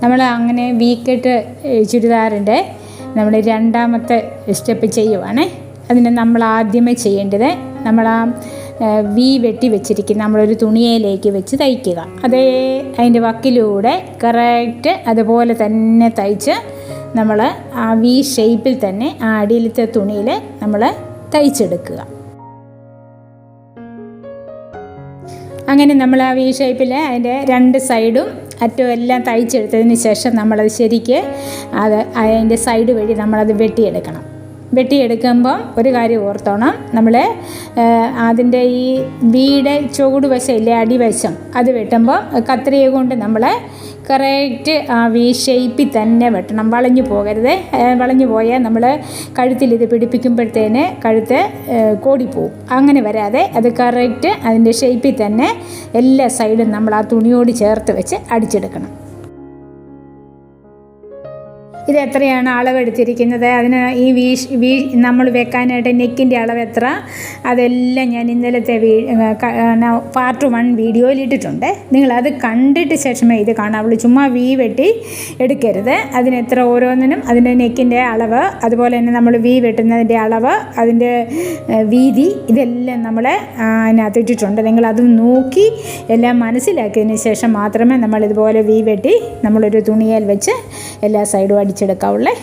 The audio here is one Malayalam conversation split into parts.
നമ്മൾ അങ്ങനെ വീക്കട്ട് ചുരിദാറിൻ്റെ നമ്മൾ രണ്ടാമത്തെ സ്റ്റെപ്പ് ചെയ്യുവാണ്. അതിന് നമ്മൾ ആദ്യമേ ചെയ്യേണ്ടത് നമ്മൾ ആ വി വെട്ടി വെച്ചിരിക്കുന്ന നമ്മളൊരു തുണിയിലേക്ക് വെച്ച് തയ്ക്കുക. അതേ അതിൻ്റെ വക്കിലൂടെ കറക്റ്റ് അതുപോലെ തന്നെ തയ്ച്ച് നമ്മൾ ആ വി ഷേപ്പിൽ തന്നെ ആ അടിയിലത്തെ തുണിയിൽ നമ്മൾ തയ്ച്ചെടുക്കുക. അങ്ങനെ നമ്മൾ ആ വി ഷേപ്പിൽ അതിൻ്റെ രണ്ട് സൈഡും അറ്റവും എല്ലാം തയ്ച്ചെടുത്തതിന് ശേഷം നമ്മളത് ശരിക്ക് അതിൻ്റെ സൈഡ് വഴി നമ്മളത് വെട്ടിയെടുക്കണം. വെട്ടിയെടുക്കുമ്പം ഒരു കാര്യം ഓർത്തോണം, നമ്മൾ അതിൻ്റെ ഈ വീട് ചുവട് വശമില്ലേ, അടിവശം, അത് വെട്ടുമ്പോൾ കത്രിക കൊണ്ട് നമ്മൾ കറക്റ്റ് ആ വി ഷേപ്പിൽ തന്നെ വെട്ടണം. വളഞ്ഞു പോകരുത്. വളഞ്ഞു പോയാൽ നമ്മൾ കഴുത്തിൽ ഇത് പിടിപ്പിക്കുമ്പോഴത്തേന് കഴുത്ത് കോടിപ്പോവും. അങ്ങനെ വരാതെ അത് കറക്റ്റ് അതിൻ്റെ ഷേപ്പിൽ തന്നെ എല്ലാ സൈഡും നമ്മൾ ആ തുണിയോട് ചേർത്ത് വെച്ച് അടിച്ചെടുക്കണം. ഇത് എത്രയാണ് അളവെടുത്തിരിക്കുന്നത്, അതിന് ഈ വീ നമ്മൾ വെക്കാനായിട്ട് നെക്കിൻ്റെ അളവ് എത്ര, അതെല്ലാം ഞാൻ ഇന്നലത്തെ പാർട്ട് 1 വീഡിയോയിൽ ഇട്ടിട്ടുണ്ട്. നിങ്ങളത് കണ്ടിട്ട് ശേഷമേ ഇത് കാണാവുള്ളൂ. ചുമ്മാ വി വെട്ടി എടുക്കരുത്. അതിനെത്ര ഓരോന്നിനും അതിൻ്റെ നെക്കിൻ്റെ അളവ്, അതുപോലെ തന്നെ നമ്മൾ വി വെട്ടുന്നതിൻ്റെ അളവ്, അതിൻ്റെ വീതി, ഇതെല്ലാം നമ്മൾ അതിനകത്ത് ഇട്ടിട്ടുണ്ട്. നിങ്ങളത് നോക്കി എല്ലാം മനസ്സിലാക്കിയതിന് ശേഷം മാത്രമേ നമ്മളിതുപോലെ വി വെട്ടി നമ്മളൊരു തുണിയിൽ വെച്ച് എല്ലാ സൈഡും അടിച്ചെടുക്കാവുള്ളേ.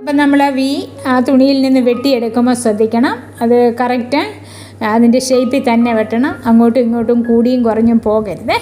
അപ്പം നമ്മൾ ആ തുണിയിൽ നിന്ന് വെട്ടിയെടുക്കുമ്പോൾ ശ്രദ്ധിക്കണം, അത് കറക്റ്റ് അതിൻ്റെ ഷേപ്പിൽ തന്നെ വെട്ടണം. അങ്ങോട്ടും ഇങ്ങോട്ടും കൂടിയും കുറഞ്ഞും പോകരുത്.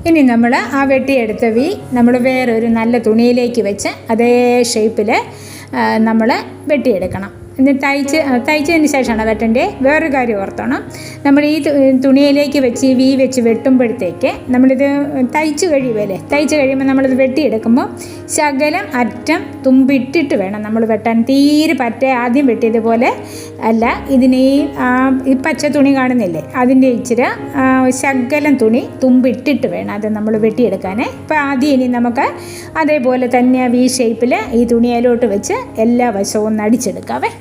ഇനി നമ്മൾ ആ വെട്ടിയെടുത്ത വി നമ്മൾ വേറൊരു നല്ല തുണിയിലേക്ക് വെച്ച് അതേ ഷേപ്പിൽ നമ്മൾ വെട്ടിയെടുക്കണം. എന്നിട്ട് തയ്ച്ചതിന് ശേഷമാണ് വെട്ടേണ്ടത്. വേറൊരു കാര്യം ഓർത്തോണം, നമ്മൾ ഈ തുണിയിലേക്ക് വെച്ച് വി വെച്ച് വെട്ടുമ്പോഴത്തേക്ക് നമ്മളിത് തയ്ച്ച് കഴിയുമ്പോൾ നമ്മളിത് വെട്ടിയെടുക്കുമ്പോൾ ശകലം അറ്റം തുമ്പിട്ടിട്ട് വേണം നമ്മൾ വെട്ടാൻ. തീരെ ആദ്യം വെട്ടിയതുപോലെ അല്ല. ഇതിന് ഈ പച്ച തുണി കാണുന്നില്ലേ, അതിൻ്റെ ഇച്ചിരി ശകലം തുണി തുമ്പിട്ടിട്ട് വേണം അത് നമ്മൾ വെട്ടിയെടുക്കാൻ. അപ്പോൾ ആദ്യം ഇനി നമുക്ക് അതേപോലെ തന്നെ വി ഷേപ്പിൽ ഈ തുണിയിലോട്ട് വെച്ച് എല്ലാ വശവും ഒന്ന് അടിച്ചെടുക്കാവേ.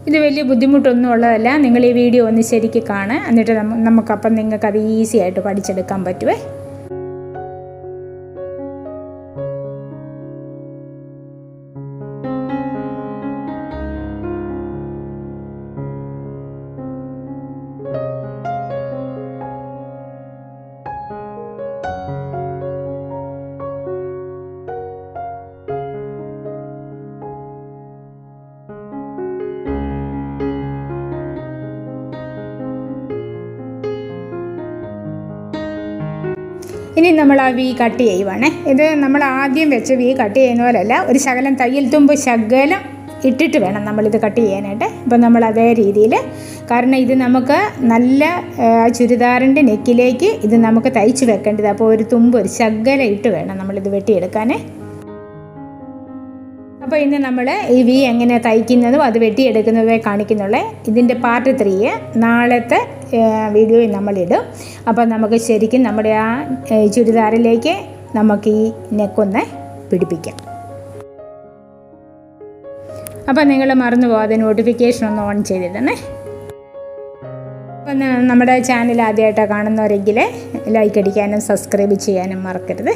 ഇത് വലിയ ബുദ്ധിമുട്ടൊന്നും ഉള്ളതല്ല. നിങ്ങൾ ഈ വീഡിയോ ഒന്ന് ശരിക്ക് കാണുക, എന്നിട്ട് നമുക്കപ്പം നിങ്ങൾക്കത് ഈസി ആയിട്ട് പഠിച്ചെടുക്കാൻ പറ്റുമേ. ഇനി നമ്മൾ ആ വി കട്ട് ചെയ്യുവാണേ. ഇത് നമ്മൾ ആദ്യം വെച്ച് വി കട്ട് ചെയ്യുന്ന പോലെയല്ല, ഒരു ശകലം തയ്യൽ തുമ്പ് ശകലം ഇട്ടിട്ട് വേണം നമ്മളിത് കട്ട് ചെയ്യാനായിട്ട്. അപ്പോൾ നമ്മൾ അതേ രീതിയിൽ, കാരണം ഇത് നമുക്ക് നല്ല ചുരിദാറിൻ്റെ നെക്കിലേക്ക് ഇത് നമുക്ക് തയ്ച്ച് വെക്കേണ്ടത്. അപ്പോൾ ഒരു തുമ്പ് ഒരു ശകലം ഇട്ട് വേണം നമ്മളിത് വെട്ടിയെടുക്കാനേ. അപ്പോൾ ഇന്ന് നമ്മൾ ഈ വി എങ്ങനെ തയ്ക്കുന്നതും അത് വെട്ടിയെടുക്കുന്നതേ കാണിക്കുന്നുള്ളേ. ഇതിൻ്റെ പാർട്ട് 3 നാളത്തെ വീഡിയോയിൽ നമ്മളിടും. അപ്പോൾ നമുക്ക് ശരിക്കും നമ്മുടെ ആ ചുരിദാറിലേക്ക് നമുക്ക് ഈ നെക്കൊന്ന് പിടിപ്പിക്കാം. അപ്പോൾ നിങ്ങൾ മറന്നു പോകാതെ നോട്ടിഫിക്കേഷൻ ഒന്ന് ഓൺ ചെയ്തിടണേ. അപ്പം നമ്മുടെ ചാനൽ ആദ്യമായിട്ടാണ് കാണുന്നവരെങ്കിൽ ലൈക്ക് അടിക്കാനും സബ്സ്ക്രൈബ് ചെയ്യാനും മറക്കരുത്.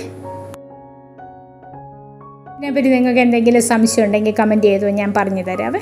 ഇതിനെപ്പറ്റി നിങ്ങൾക്ക് എന്തെങ്കിലും സംശയം ഉണ്ടെങ്കിൽ കമൻറ്റ് ചെയ്തു, ഞാൻ പറഞ്ഞു തരാവേ.